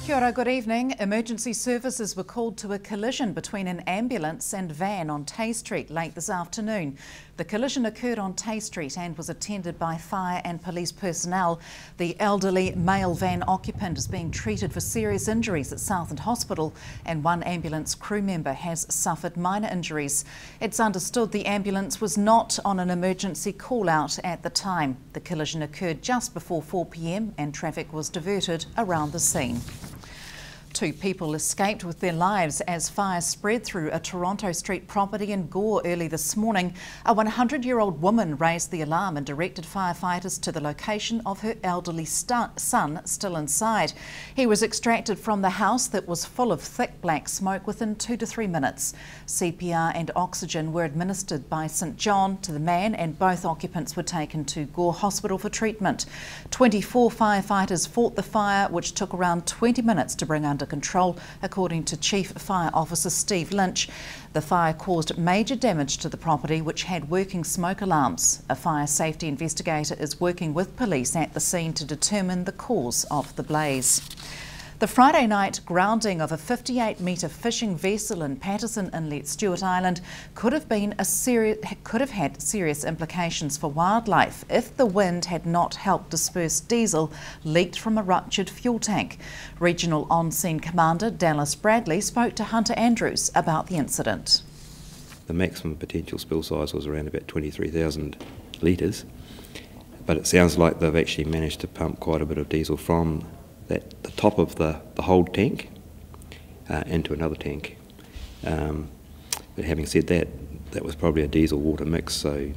Kia ora, good evening. Emergency services were called to a collision between an ambulance and van on Tay Street late this afternoon. The collision occurred on Tay Street and was attended by fire and police personnel. The elderly male van occupant is being treated for serious injuries at Southland Hospital, and one ambulance crew member has suffered minor injuries. It's understood the ambulance was not on an emergency call-out at the time. The collision occurred just before 4 p.m. and traffic was diverted around the scene. 2 people escaped with their lives as fire spread through a Toronto Street property in Gore early this morning. A 100-year-old woman raised the alarm and directed firefighters to the location of her elderly son still inside. He was extracted from the house that was full of thick black smoke within 2 to 3 minutes. CPR and oxygen were administered by St John to the man, and both occupants were taken to Gore Hospital for treatment. 24 firefighters fought the fire, which took around 20 minutes to bring under control, according to Chief Fire Officer Steve Lynch. The fire caused major damage to the property, which had working smoke alarms. A fire safety investigator is working with police at the scene to determine the cause of the blaze. The Friday night grounding of a 58-metre fishing vessel in Patterson Inlet, Stewart Island, could have had serious implications for wildlife if the wind had not helped disperse diesel leaked from a ruptured fuel tank. Regional On-Scene Commander Dallas Bradley spoke to Hunter Andrews about the incident. The maximum potential spill size was around about 23,000 litres, but it sounds like they've actually managed to pump quite a bit of diesel from the top of the hold tank into another tank. But having said that, that was probably a diesel water mix, so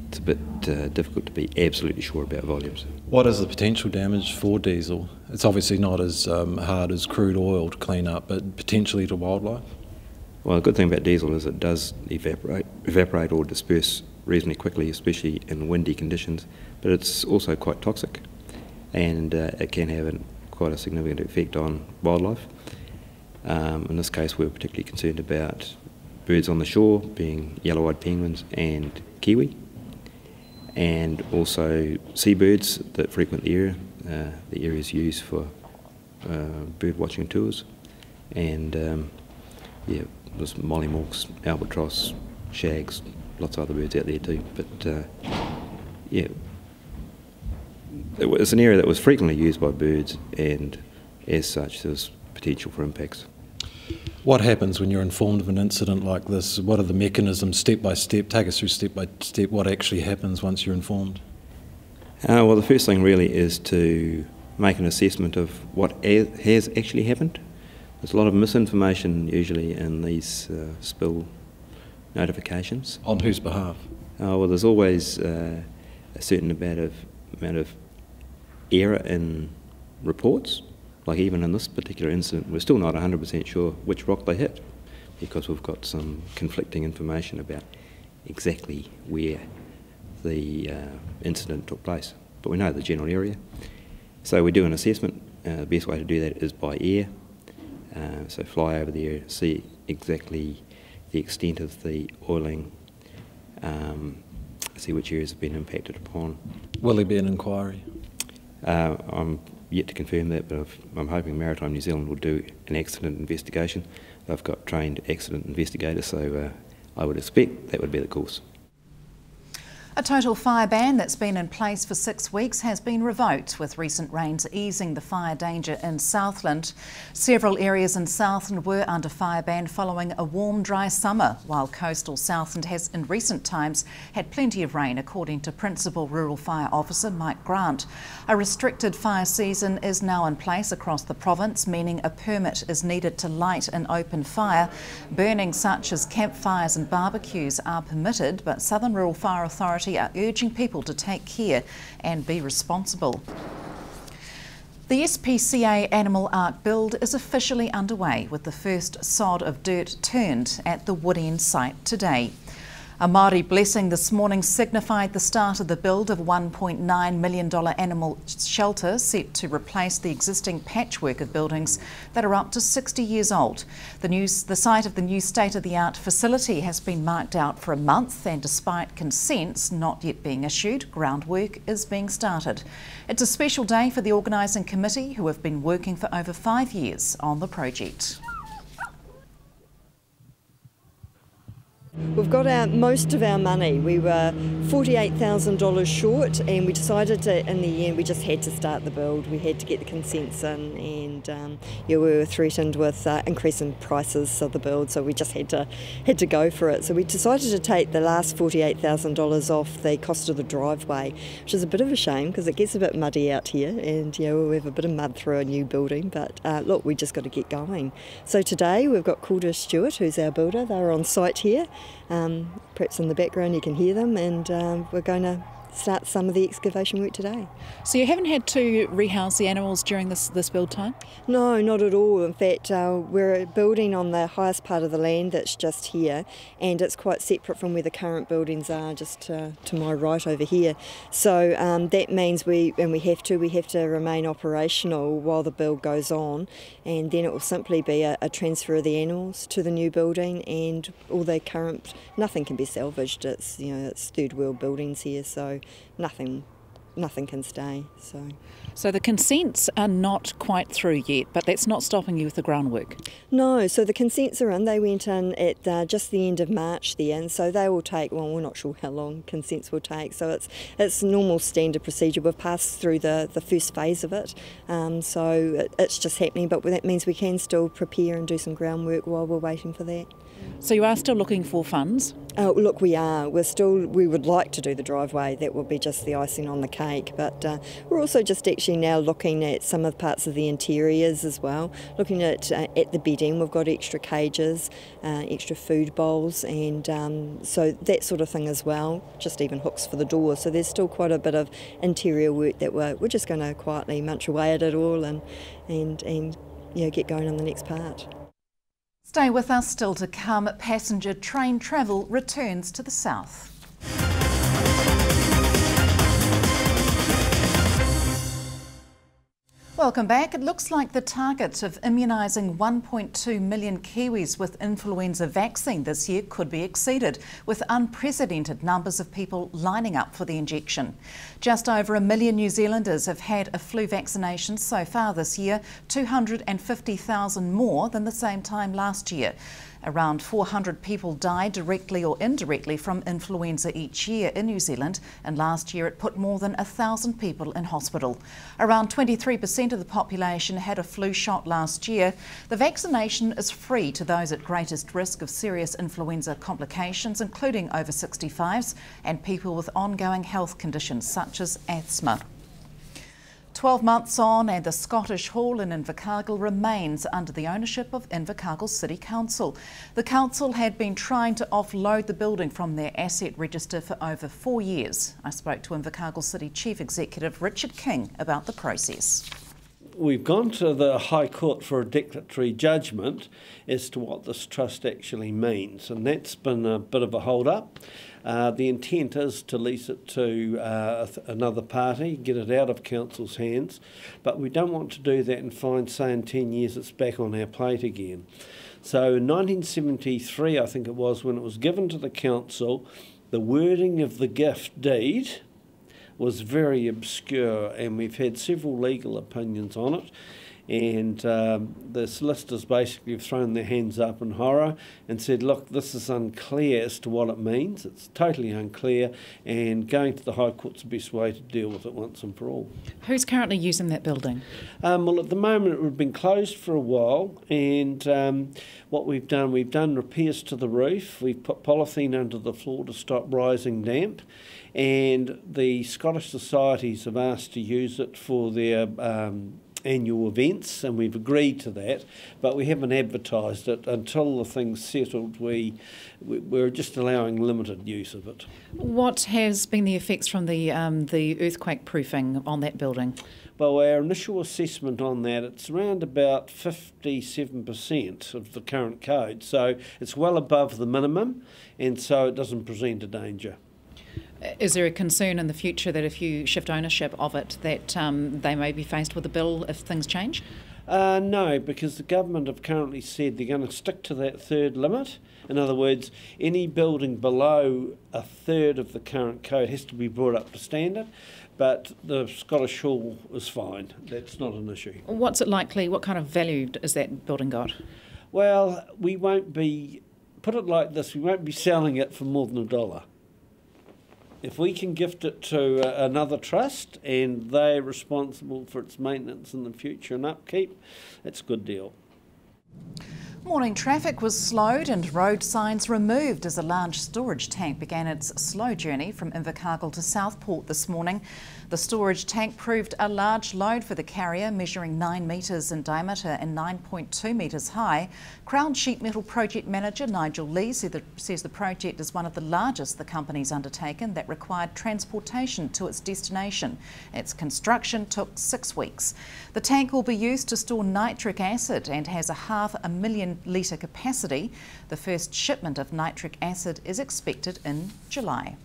it's a bit difficult to be absolutely sure about volumes. What is the potential damage for diesel? It's obviously not as hard as crude oil to clean up, but potentially to wildlife? Well, the good thing about diesel is it does evaporate or disperse reasonably quickly, especially in windy conditions, but it's also quite toxic, and it can have quite a significant effect on wildlife. In this case, we're particularly concerned about birds on the shore, being yellow-eyed penguins and kiwi, and also seabirds that frequent the area. The area is used for bird watching tours, and there's mollymawks, albatross, shags, lots of other birds out there too. But it's an area that was frequently used by birds, and as such there's potential for impacts. What happens when you're informed of an incident like this? What are the mechanisms, step by step? Take us through step by step what actually happens once you're informed. Well, the first thing really is to make an assessment of what has actually happened. There's a lot of misinformation usually in these spill notifications. On whose behalf? Well, there's always a certain amount of error in reports. Like even in this particular incident, we're still not 100% sure which rock they hit, because we've got some conflicting information about exactly where the incident took place. But we know the general area. So we do an assessment. The best way to do that is by air. So fly over the area, see exactly the extent of the oiling, see which areas have been impacted upon. Will there be an inquiry? I'm yet to confirm that, but I'm hoping Maritime New Zealand will do an accident investigation. They've got trained accident investigators, so I would expect that would be the course. A total fire ban that's been in place for 6 weeks has been revoked, with recent rains easing the fire danger in Southland. Several areas in Southland were under fire ban following a warm, dry summer, while coastal Southland has in recent times had plenty of rain, according to Principal Rural Fire Officer Mike Grant. A restricted fire season is now in place across the province, meaning a permit is needed to light an open fire. Burning such as campfires and barbecues are permitted, but Southern Rural Fire Authority are urging people to take care and be responsible. The SPCA Animal Ark build is officially underway, with the first sod of dirt turned at the Woodend site today. A Māori blessing this morning signified the start of the build of a $1.9 million animal shelter set to replace the existing patchwork of buildings that are up to 60 years old. The site of the new state-of-the-art facility has been marked out for a month, and despite consents not yet being issued, groundwork is being started. It's a special day for the organising committee, who have been working for over 5 years on the project. We've got most of our money. We were $48,000 short, and we decided to, in the end, we just had to start the build. We had to get the consents in, and we were threatened with increasing prices of the build, so we just had to go for it. So we decided to take the last $48,000 off the cost of the driveway, which is a bit of a shame because it gets a bit muddy out here, and we have a bit of mud through a new building. But look, we just got to get going. So today we've got Stewart, who's our builder. They're on site here. Perhaps in the background you can hear them, and we're going to start some of the excavation work today. So you haven't had to rehouse the animals during this build time? No, not at all. In fact, we're building on the highest part of the land that's just here, and it's quite separate from where the current buildings are, just to my right over here. So that means we have to remain operational while the build goes on, and then it will simply be a transfer of the animals to the new building, and all the current, nothing can be salvaged. It's it's third world buildings here, so nothing can stay. So the consents are not quite through yet, but that's not stopping you with the groundwork? No, so the consents are in. They went in at just the end of March there, and so they will take, well, we're not sure how long consents will take, so it's normal standard procedure. We've passed through the first phase of it, so it's just happening, but that means we can still prepare and do some groundwork while we're waiting for that. So you are still looking for funds? Oh, look, we are. We would like to do the driveway. That would be just the icing on the cake. But we're also just actually now looking at some of the parts of the interiors as well. Looking at the bedding, we've got extra cages, extra food bowls, and so that sort of thing as well. Just even hooks for the door. So there's still quite a bit of interior work that we're just going to quietly munch away at it all and get going on the next part. Stay with us. Still to come, passenger train travel returns to the south. Welcome back. It looks like the target of immunising 1.2 million Kiwis with influenza vaccine this year could be exceeded, with unprecedented numbers of people lining up for the injection. Just over 1 million New Zealanders have had a flu vaccination so far this year, 250,000 more than the same time last year. Around 400 people die directly or indirectly from influenza each year in New Zealand, and last year it put more than 1,000 people in hospital. Around 23% of the population had a flu shot last year. The vaccination is free to those at greatest risk of serious influenza complications, including over 65s and people with ongoing health conditions such as asthma. 12 months on, and the Scottish Hall in Invercargill remains under the ownership of Invercargill City Council. The council had been trying to offload the building from their asset register for over 4 years. I spoke to Invercargill City Chief Executive Richard King about the process. We've gone to the High Court for a declaratory judgment as to what this trust actually means, and that's been a bit of a hold-up. The intent is to lease it to another party, get it out of council's hands, but we don't want to do that and find, say, in 10 years it's back on our plate again. So in 1973, I think it was, when it was given to the council, the wording of the gift deed was very obscure, and we've had several legal opinions on it, and the solicitors basically have thrown their hands up in horror and said, look, this is unclear as to what it means. It's totally unclear, and going to the High Court's the best way to deal with it once and for all. Who's currently using that building? Well, at the moment it would have been closed for a while, and what we've done repairs to the roof. We've put polythene under the floor to stop rising damp, and the Scottish societies have asked to use it for their annual events, and we've agreed to that, but we haven't advertised it until the thing's settled. We're just allowing limited use of it. What has been the effects from the earthquake proofing on that building? Well, our initial assessment on that, it's around about 57% of the current code, so it's well above the minimum, and so it doesn't present a danger. Is there a concern in the future that if you shift ownership of it, that they may be faced with a bill if things change? No, because the government have currently said they're going to stick to that third limit. In other words, any building below a third of the current code has to be brought up to standard, but the Scottish Hall is fine. That's not an issue. What's it likely, what kind of value has that building got? Well, we won't be, put it like this, we won't be selling it for more than $1. If we can gift it to another trust and they're responsible for its maintenance in the future and upkeep, it's a good deal. Morning traffic was slowed and road signs removed as a large storage tank began its slow journey from Invercargill to Southport this morning. The storage tank proved a large load for the carrier, measuring 9 metres in diameter and 9.2 metres high. Crown Sheet Metal Project Manager Nigel Lee says the project is one of the largest the company's undertaken that required transportation to its destination. Its construction took 6 weeks. The tank will be used to store nitric acid and has a 500,000 litre capacity. The first shipment of nitric acid is expected in July.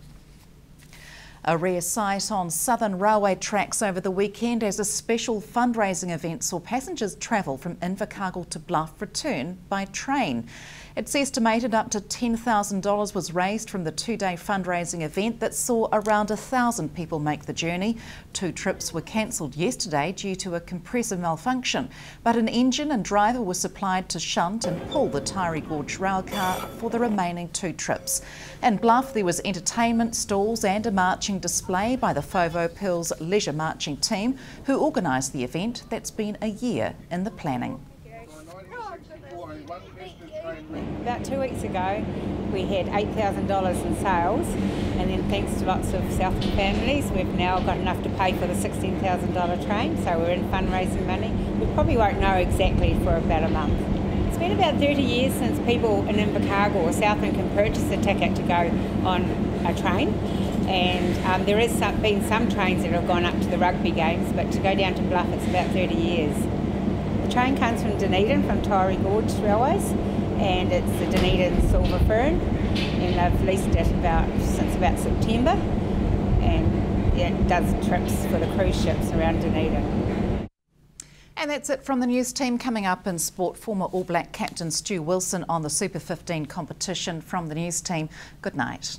A rare sight on Southern Railway tracks over the weekend as a special fundraising event saw passengers travel from Invercargill to Bluff return by train. It's estimated up to $10,000 was raised from the 2-day fundraising event that saw around 1,000 people make the journey. 2 trips were cancelled yesterday due to a compressor malfunction, but an engine and driver were supplied to shunt and pull the Tyree Gorge railcar for the remaining 2 trips. In Bluff there was entertainment stalls and a marching display by the Fovo Pearls Leisure Marching Team, who organised the event that's been a year in the planning. About 2 weeks ago we had $8,000 in sales, and then thanks to lots of Southland families we've now got enough to pay for the $16,000 train, so we're in fundraising money. We probably won't know exactly for about a month. It's been about 30 years since people in Invercargill or Southland can purchase a ticket to go on a train, and there has been some trains that have gone up to the rugby games, but to go down to Bluff it's about 30 years. The train comes from Dunedin, from Tyree Gorge Railways, and it's the Dunedin Silver Fern, and they've leased it since about September, and it does trips for the cruise ships around Dunedin. And that's it from the news team. Coming up in sport, former All Black captain Stu Wilson on the Super 15 competition from the news team. Good night.